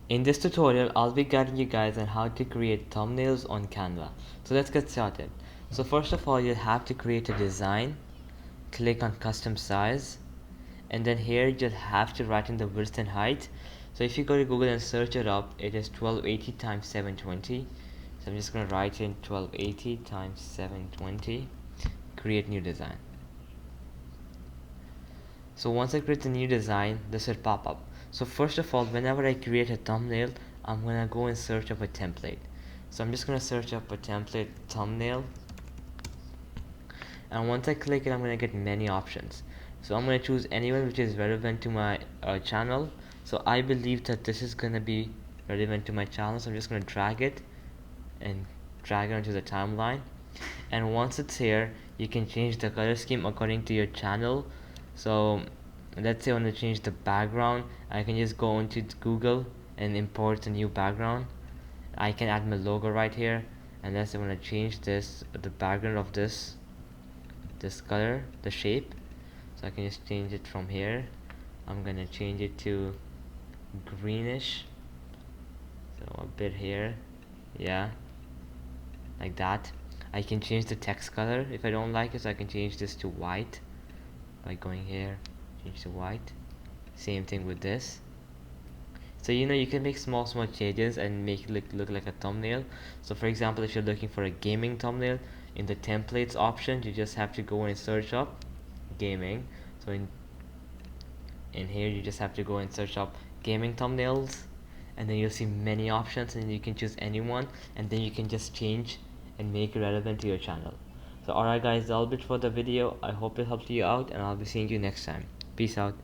In this tutorial, I'll be guiding you guys on how to create thumbnails on Canva. So let's get started. So first of all, you'll have to create a design, click on custom size, and then here you'll have to write in the width and height. So if you go to Google and search it up, it is 1280 times 720. So I'm just going to write in 1280 times 720, create new design. So once I create the new design, this will pop up. So first of all, whenever I create a thumbnail, I'm gonna go and search up a template. So I'm just gonna search up a template thumbnail, and once I click it, I'm gonna get many options. So I'm gonna choose anyone which is relevant to my channel. So I believe that this is gonna be relevant to my channel, so I'm just gonna drag it and drag it onto the timeline. And once it's here, you can change the color scheme according to your channel. So let's say I want to change the background, I can just go into Google and import the new background. I can add my logo right here, and let's say I want to change the background of this color, the shape. So I can just change it from here. I'm gonna change it to greenish, so a bit here, yeah, like that. I can change the text color if I don't like it, so I can change this to white by going here, change to white. Same thing with this. So you can make small changes and make it look like a thumbnail. So for example, if you're looking for a gaming thumbnail, in the templates option you just have to go and search up gaming. So in here you just have to go and search up gaming thumbnails, and then you'll see many options, and you can choose anyone, and then you can just change and make it relevant to your channel. So alright guys, that'll be it for the video. I hope it helped you out, and I'll be seeing you next time. Peace out.